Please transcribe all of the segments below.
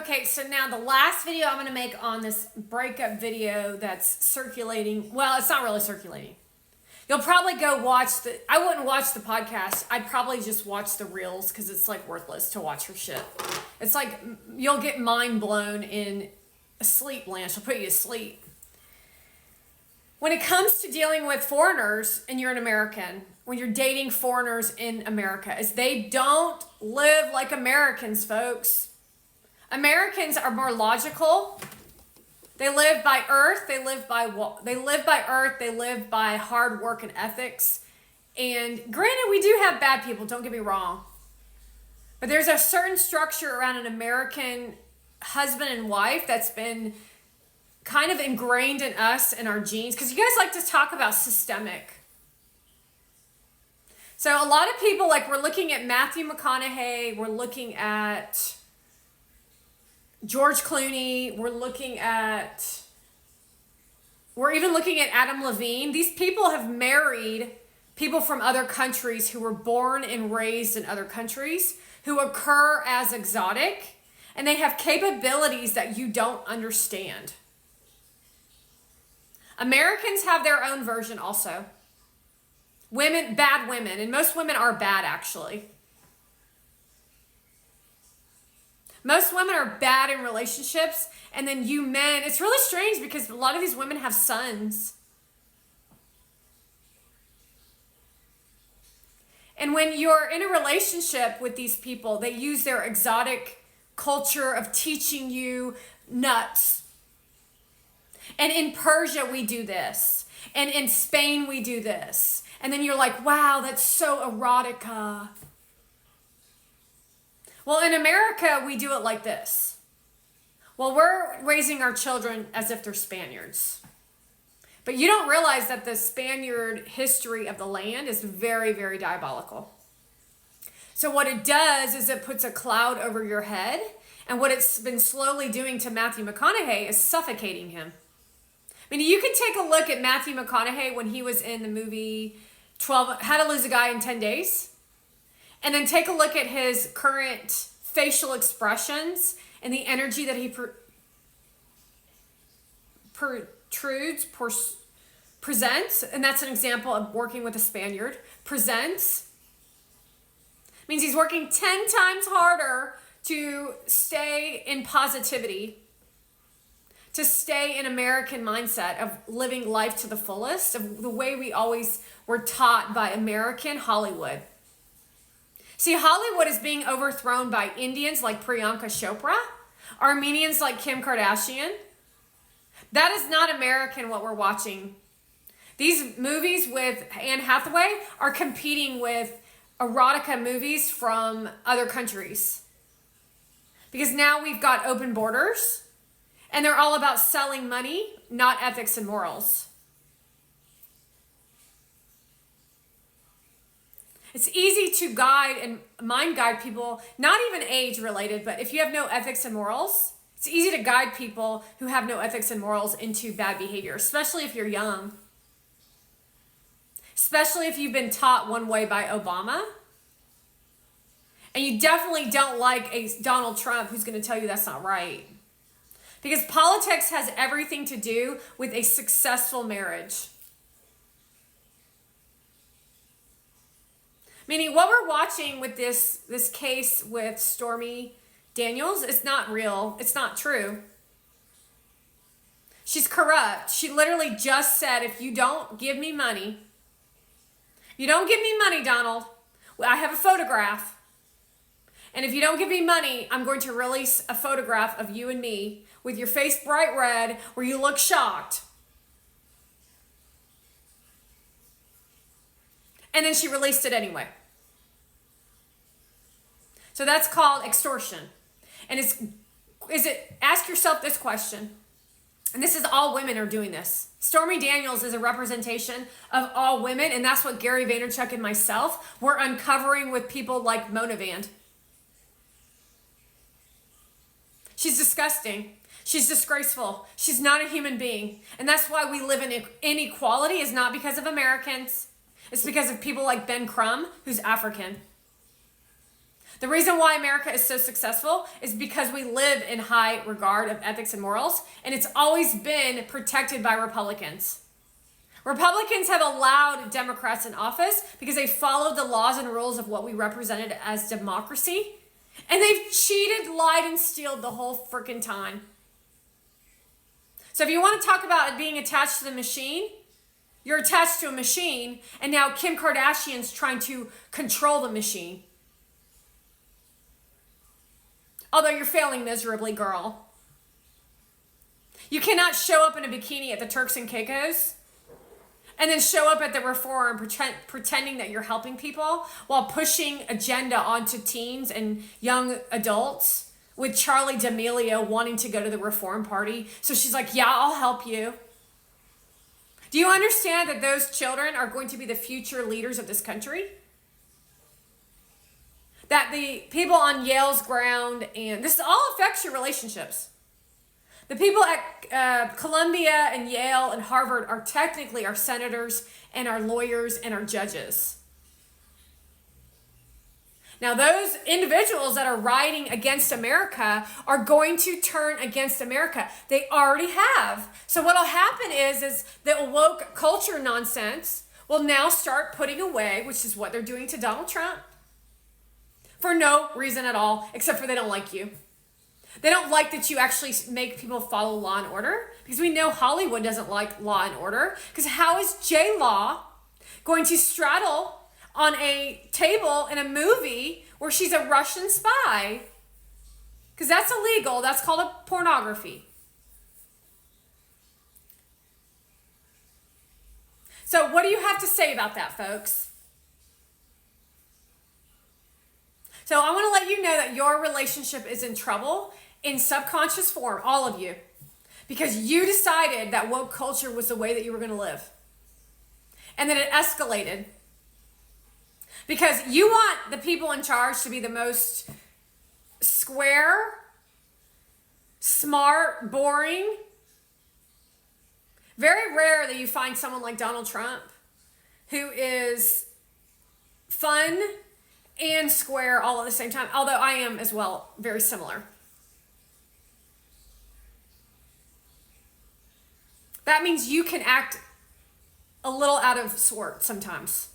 Okay, so now the last video I'm going to make on this breakup video that's circulating, well, it's not really circulating. You'll probably go watch I wouldn't watch the podcast. I'd probably just watch the reels because it's like worthless to watch her shit. It's like you'll get mind blown in sleep land. She'll put you to sleep. When it comes to dealing with foreigners and you're an American, when you're dating foreigners in America, is they don't live like Americans, folks. Americans are more logical. They live by earth. They live by earth. They live by hard work and ethics. And granted, we do have bad people. Don't get me wrong. But there's a certain structure around an American husband and wife that's been kind of ingrained in us and our genes. Because you guys like to talk about systemic. So a lot of people, like we're looking at Matthew McConaughey. We're looking at George Clooney, we're even looking at Adam Levine. These people have married people from other countries who were born and raised in other countries, who occur as exotic, and they have capabilities that you don't understand. Americans have their own version also. Women, bad women, and most women are bad actually. Most women are bad in relationships, and then you men, it's really strange because a lot of these women have sons. And when you're in a relationship with these people, they use their exotic culture of teaching you nuts. And in Persia, we do this. And in Spain, we do this. And then you're like, wow, that's so erotica. Well, in America, we do it like this. Well, we're raising our children as if they're Spaniards. But you don't realize that the Spaniard history of the land is very, very diabolical. So what it does is it puts a cloud over your head. And what it's been slowly doing to Matthew McConaughey is suffocating him. I mean, you can take a look at Matthew McConaughey when he was in the movie How to Lose a Guy in 10 Days. And then take a look at his current facial expressions and the energy that he presents. And that's an example of working with a Spaniard. Presents. Means he's working 10 times harder to stay in positivity, to stay in American mindset of living life to the fullest, of the way we always were taught by American Hollywood. See, Hollywood is being overthrown by Indians like Priyanka Chopra, Armenians like Kim Kardashian. That is not American what we're watching. These movies with Anne Hathaway are competing with erotica movies from other countries. Because now we've got open borders, and they're all about selling money, not ethics and morals. It's easy to guide and mind guide people, not even age related, but if you have no ethics and morals, it's easy to guide people who have no ethics and morals into bad behavior, especially if you're young. Especially if you've been taught one way by Obama. And you definitely don't like a Donald Trump who's going to tell you that's not right. Because politics has everything to do with a successful marriage. Meaning what we're watching with this case with Stormy Daniels is not real. It's not true. She's corrupt. She literally just said, if you don't give me money, Donald, I have a photograph. And if you don't give me money, I'm going to release a photograph of you and me with your face bright red where you look shocked. And then she released it anyway. So that's called extortion. And ask yourself this question. And this is all women are doing this. Stormy Daniels is a representation of all women. And that's what Gary Vaynerchuk and myself were uncovering with people like Mona Vand. She's disgusting. She's disgraceful. She's not a human being. And that's why we live in inequality is not because of Americans. It's because of people like Ben Crumb, who's African. The reason why America is so successful is because we live in high regard of ethics and morals, and it's always been protected by Republicans. Republicans have allowed Democrats in office because they followed the laws and rules of what we represented as democracy, and they've cheated, lied, and stealed the whole freaking time. So if you want to talk about being attached to the machine, you're attached to a machine, and now Kim Kardashian's trying to control the machine. Although you're failing miserably, girl. You cannot show up in a bikini at the Turks and Caicos and then show up at the Reform pretending that you're helping people while pushing agenda onto teens and young adults with Charlie D'Amelio wanting to go to the Reform Party. So she's like, yeah, I'll help you. Do you understand that those children are going to be the future leaders of this country? That the people on Yale's ground, and this all affects your relationships. The people at Columbia and Yale and Harvard are technically our senators and our lawyers and our judges. Now, those individuals that are rioting against America are going to turn against America. They already have. So what will happen is the woke culture nonsense will now start putting away, which is what they're doing to Donald Trump, for no reason at all, except for they don't like you. They don't like that you actually make people follow law and order, because we know Hollywood doesn't like law and order. Because how is J-Law going to straddle on a table in a movie where she's a Russian spy? Because that's illegal. That's called a pornography. So what do you have to say about that, folks? So I want to let you know that your relationship is in trouble in subconscious form, all of you, because you decided that woke culture was the way that you were going to live. And then it escalated. Because you want the people in charge to be the most square, smart, boring. Very rare that you find someone like Donald Trump who is fun and square all at the same time, although I am as well very similar. That means you can act a little out of sort sometimes,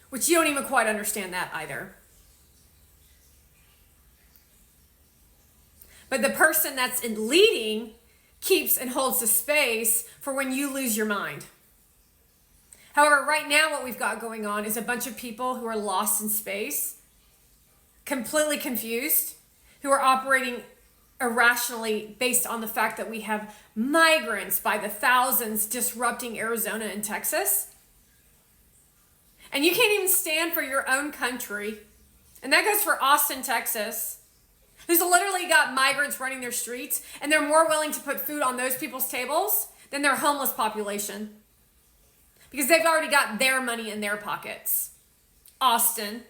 which you don't even quite understand that either. But the person that's in leading keeps and holds the space for when you lose your mind. However, right now what we've got going on is a bunch of people who are lost in space, completely confused, who are operating irrationally based on the fact that we have migrants by the thousands disrupting Arizona and Texas. And you can't even stand for your own country. And that goes for Austin, Texas, who's literally got migrants running their streets, and they're more willing to put food on those people's tables than their homeless population, because they've already got their money in their pockets. Austin.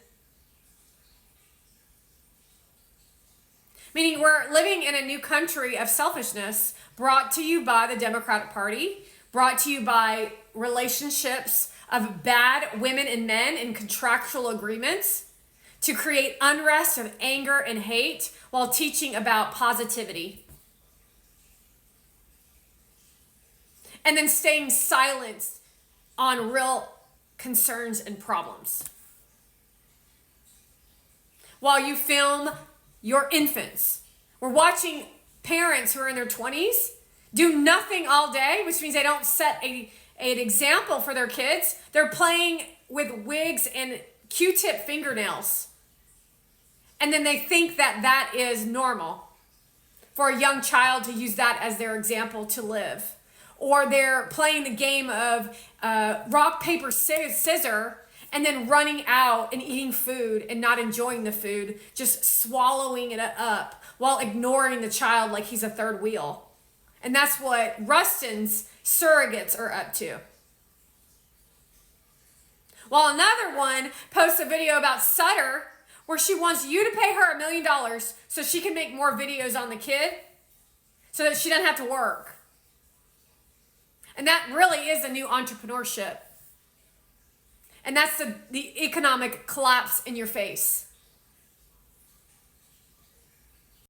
Meaning we're living in a new country of selfishness, brought to you by the Democratic Party, brought to you by relationships of bad women and men in contractual agreements to create unrest of anger and hate while teaching about positivity. And then staying silent on real concerns and problems. While you film your infants. We're watching parents who are in their 20s do nothing all day, which means they don't set an example for their kids. They're playing with wigs and Q-tip fingernails. And then they think that that is normal for a young child to use that as their example to live. Or they're playing the game of rock, paper, scissors, and then running out and eating food and not enjoying the food, just swallowing it up while ignoring the child like he's a third wheel. And that's what Rustin's surrogates are up to. While another one posts a video about Sutter where she wants you to pay her $1 million so she can make more videos on the kid so that she doesn't have to work. And that really is a new entrepreneurship. And that's the economic collapse in your face.